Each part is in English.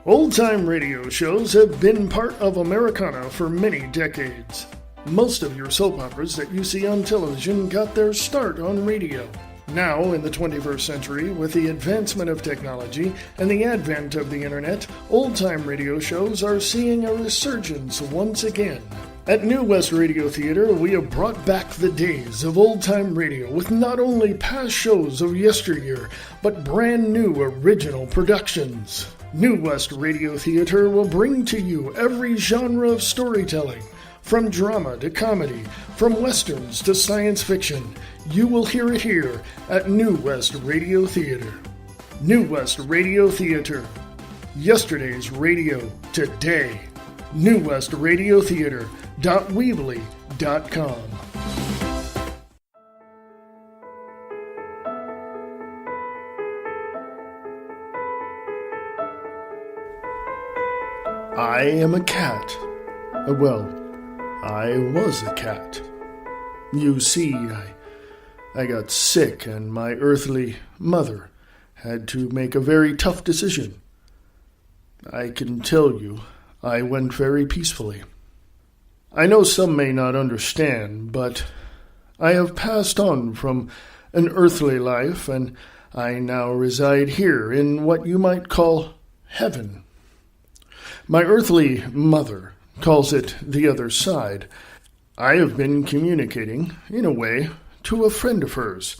Old-time radio shows have been part of Americana for many decades. Most of your soap operas that you see on television got their start on radio. Now, in the 21st century, with the advancement of technology and the advent of the internet, old-time radio shows are seeing a resurgence once again. At New West Radio Theater, we have brought back the days of old-time radio with not only past shows of yesteryear, but brand new original productions. New West Radio Theater will bring to you every genre of storytelling, from drama to comedy, from westerns to science fiction. You will hear it here at New West Radio Theater. New West Radio Theater. Yesterday's radio today. New West Radio Theater.weebly.com. I am a cat. Well, I was a cat. You see, I got sick and my earthly mother had to make a very tough decision. I can tell you, I went very peacefully. I know some may not understand, but I have passed on from an earthly life and I now reside here in what you might call heaven. My earthly mother calls it the other side. I have been communicating, in a way, to a friend of hers.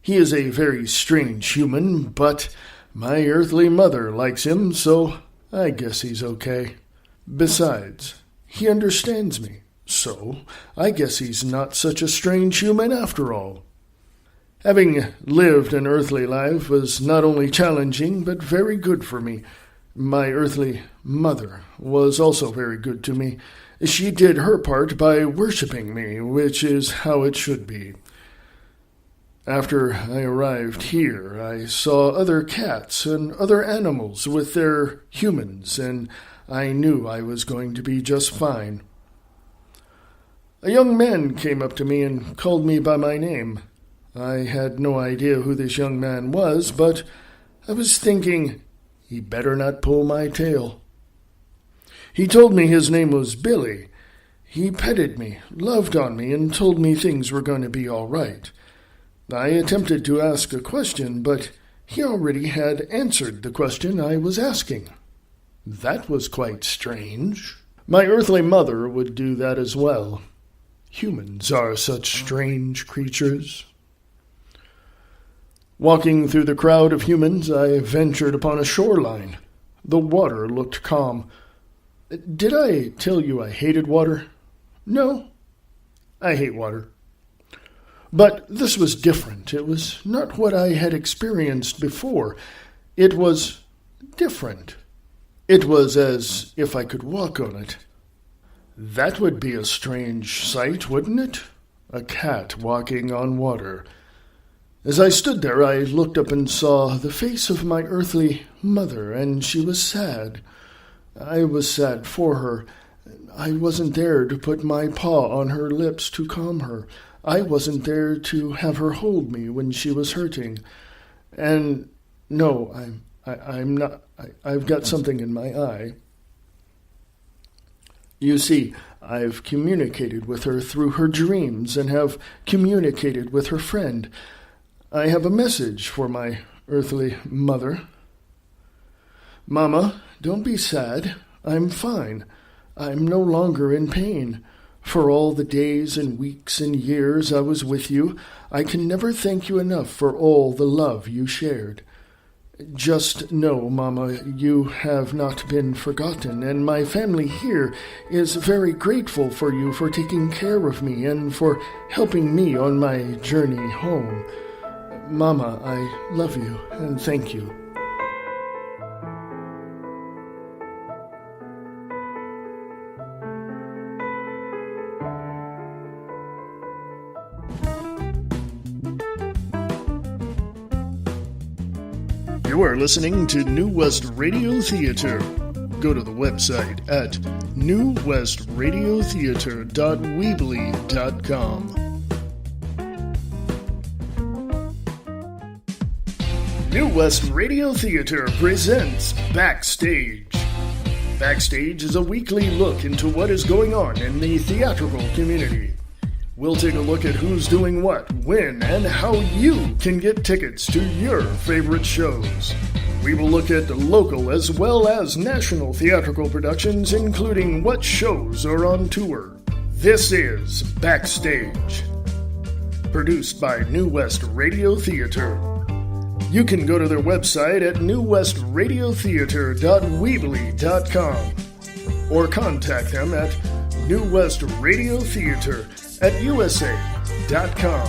He is a very strange human, but my earthly mother likes him, so I guess he's okay. Besides, he understands me, so I guess he's not such a strange human after all. Having lived an earthly life was not only challenging, but very good for me. My earthly mother was also very good to me. She did her part by worshiping me, which is how it should be. After I arrived here, I saw other cats and other animals with their humans, and I knew I was going to be just fine. A young man came up to me and called me by my name. I had no idea who this young man was, but I was thinking, he better not pull my tail. He told me his name was Billy. He petted me, loved on me, and told me things were going to be all right. I attempted to ask a question, but he already had answered the question I was asking. That was quite strange. My earthly mother would do that as well. Humans are such strange creatures. Walking through the crowd of humans, I ventured upon a shoreline. The water looked calm. Did I tell you I hated water? No, I hate water. But this was different. It was not what I had experienced before. It was different. It was as if I could walk on it. That would be a strange sight, wouldn't it? A cat walking on water. As I stood there, I looked up and saw the face of my earthly mother, and she was sad. I was sad for her. I wasn't there to put my paw on her lips to calm her. I wasn't there to have her hold me when she was hurting. And no, I'm not. I've got something in my eye. You see, I've communicated with her through her dreams and have communicated with her friend. I have a message for my earthly mother. Mama, don't be sad. I'm fine. I'm no longer in pain. For all the days and weeks and years I was with you, I can never thank you enough for all the love you shared. Just know, Mama, you have not been forgotten, and my family here is very grateful for you for taking care of me and for helping me on my journey home. Mama, I love you and thank you. You are listening to New West Radio Theater. Go to the website at newwestradiotheater.weebly.com. New West Radio Theater presents Backstage. Backstage is a weekly look into what is going on in the theatrical community. We'll take a look at who's doing what, when, and how you can get tickets to your favorite shows. We will look at local as well as national theatrical productions, including what shows are on tour. This is Backstage, produced by New West Radio Theater. You can go to their website at newwestradio.weebly.com or contact them at newwestradio.theater@usa.com.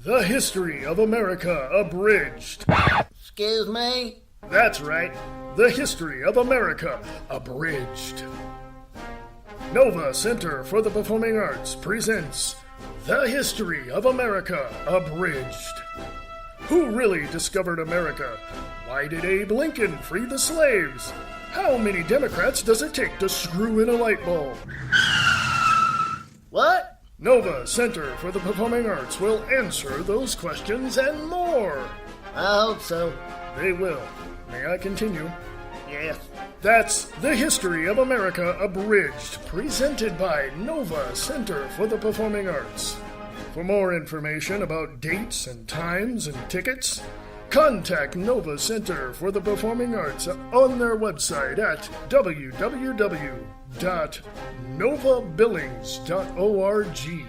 The History of America Abridged. Excuse me? That's right. The History of America Abridged. Nova Center for the Performing Arts presents The History of America Abridged. Who really discovered America? Why did Abe Lincoln free the slaves? How many Democrats does it take to screw in a light bulb? What? Nova Center for the Performing Arts will answer those questions and more. I hope so. They will. May I continue? Yes. That's The History of America Abridged, presented by Nova Center for the Performing Arts. For more information about dates and times and tickets, contact Nova Center for the Performing Arts on their website at www.novabillings.org.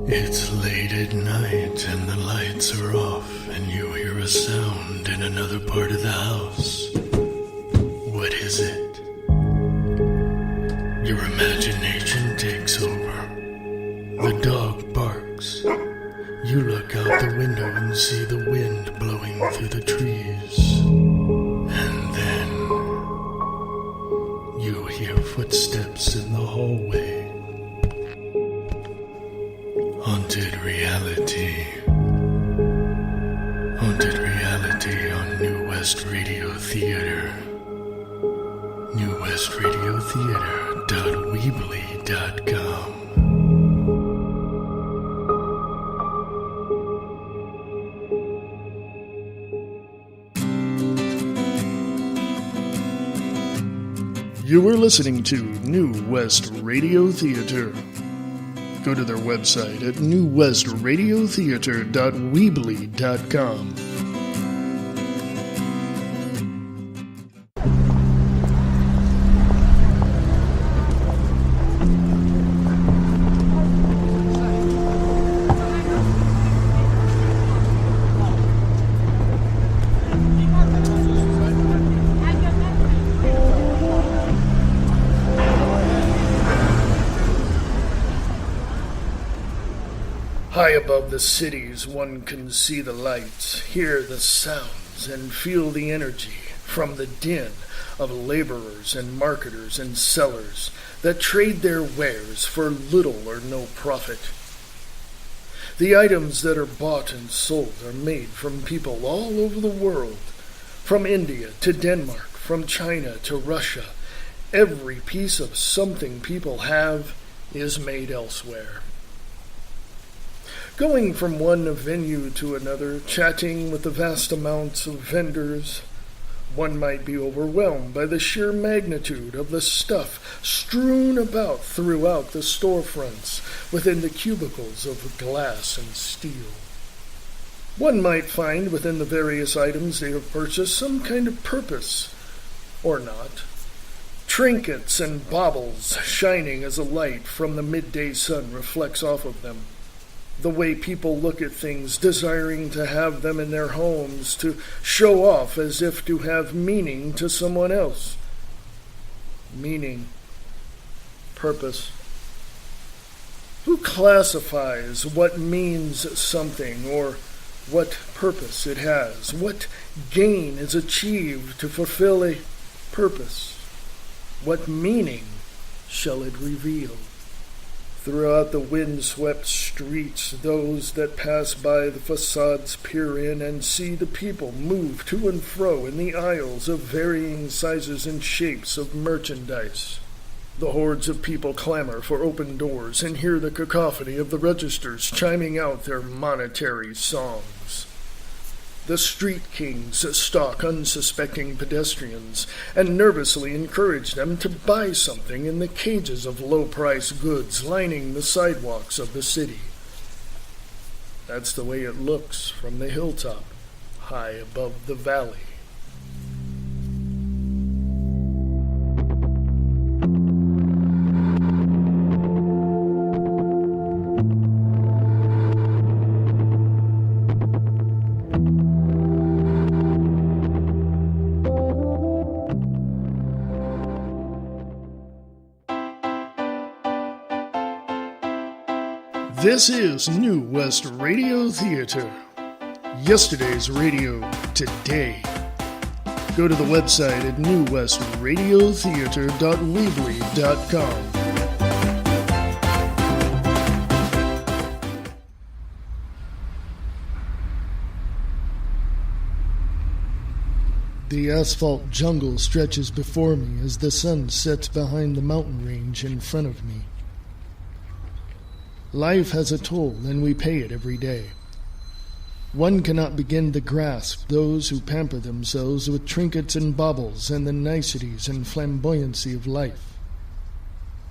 It's late at night and the lights are off and you hear a sound in another part of the house. What is it? Your imagination takes over. The dog barks. You look out the window and see the wind blowing through the trees. And then you hear footsteps in the hallway. Haunted reality. Haunted reality on New West Radio Theater. newwestradio.weebly.com. You were listening to New West Radio Theater. Go to their website at newwestradio.weebly.com. High above the cities, one can see the lights, hear the sounds, and feel the energy from the din of laborers and marketers and sellers that trade their wares for little or no profit. The items that are bought and sold are made from people all over the world, from India to Denmark, from China to Russia. Every piece of something people have is made elsewhere. Going from one venue to another, chatting with the vast amounts of vendors, one might be overwhelmed by the sheer magnitude of the stuff strewn about throughout the storefronts within the cubicles of glass and steel. One might find within the various items they have purchased some kind of purpose, or not. Trinkets and baubles shining as a light from the midday sun reflects off of them. The way people look at things, desiring to have them in their homes, to show off as if to have meaning to someone else. Meaning. Purpose. Who classifies what means something or what purpose it has? What gain is achieved to fulfill a purpose? What meaning shall it reveal? Throughout the wind-swept streets, those that pass by the facades peer in and see the people move to and fro in the aisles of varying sizes and shapes of merchandise. The hordes of people clamor for open doors and hear the cacophony of the registers chiming out their monetary songs. The street kings stalk unsuspecting pedestrians and nervously encourage them to buy something in the cages of low-priced goods lining the sidewalks of the city. That's the way it looks from the hilltop, high above the valley. This is New West Radio Theater. Yesterday's radio today. Go to the website at newwestradiotheater.weebly.com. The asphalt jungle stretches before me as the sun sets behind the mountain range in front of me. Life has a toll, and we pay it every day. One cannot begin to grasp those who pamper themselves with trinkets and baubles and the niceties and flamboyancy of life.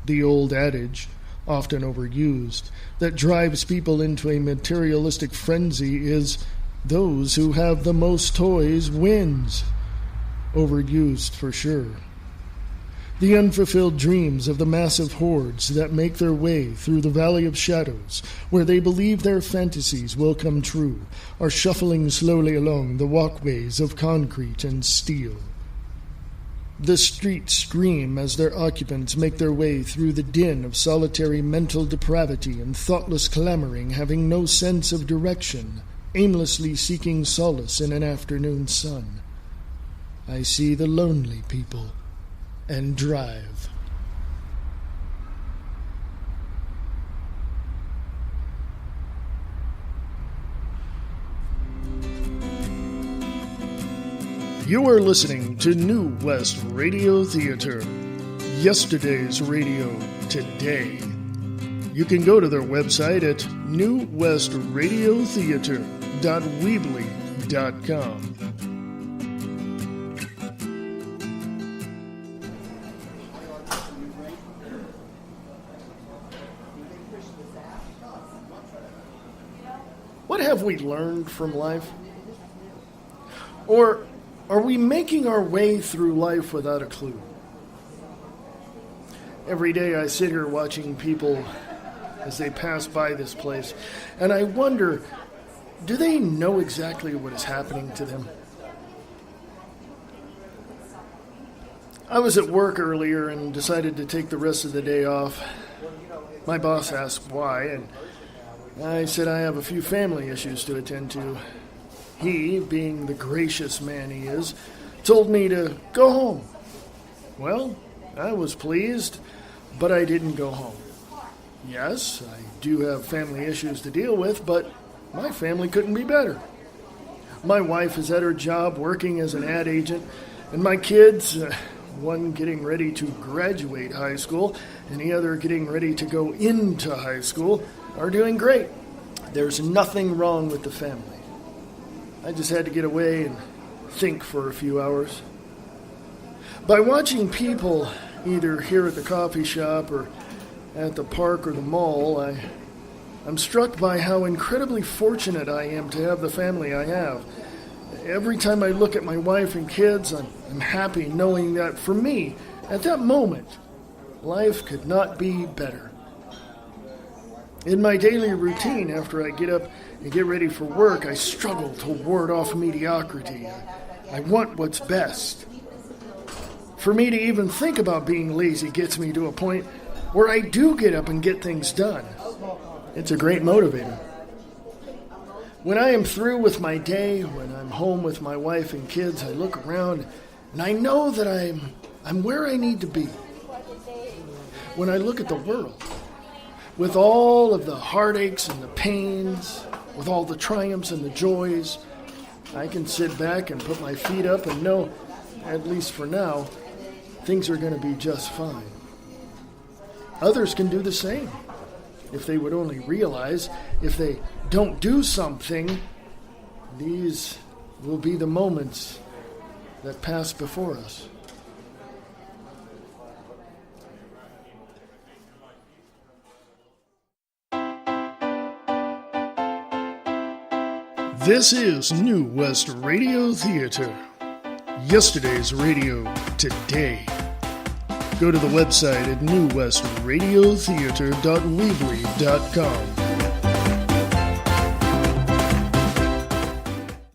The old adage, often overused, that drives people into a materialistic frenzy is, "Those who have the most toys wins." Overused for sure. The unfulfilled dreams of the massive hordes that make their way through the Valley of Shadows, where they believe their fantasies will come true, are shuffling slowly along the walkways of concrete and steel. The streets scream as their occupants make their way through the din of solitary mental depravity and thoughtless clamoring, having no sense of direction, aimlessly seeking solace in an afternoon sun. I see the lonely people and drive. You are listening to New West Radio Theater. Yesterday's radio today. You can go to their website at newwestradiotheater.weebly.com. What have we learned from life? Or are we making our way through life without a clue? Every day I sit here watching people as they pass by this place, and I wonder, do they know exactly what is happening to them? I was at work earlier and decided to take the rest of the day off. My boss asked why, and I said I have a few family issues to attend to. He, being the gracious man he is, told me to go home. Well, I was pleased, but I didn't go home. Yes, I do have family issues to deal with, but my family couldn't be better. My wife is at her job working as an ad agent, and my kids, one getting ready to graduate high school and the other getting ready to go into high school, are doing great. There's nothing wrong with the family. I just had to get away and think for a few hours. By watching people, either here at the coffee shop or at the park or the mall, I'm struck by how incredibly fortunate I am to have the family I have. Every time I look at my wife and kids, I'm happy knowing that for me, at that moment, life could not be better. In my daily routine, after I get up and get ready for work, I struggle to ward off mediocrity. I want what's best. For me to even think about being lazy gets me to a point where I do get up and get things done. It's a great motivator. When I am through with my day, when I'm home with my wife and kids, I look around and I know that I'm where I need to be. When I look at the world, with all of the heartaches and the pains, with all the triumphs and the joys, I can sit back and put my feet up and know, at least for now, things are going to be just fine. Others can do the same. If they would only realize, if they don't do something, these will be the moments that pass before us. This is New West Radio Theater. Yesterday's radio today. Go to the website at newwestradiotheater.weebly.com.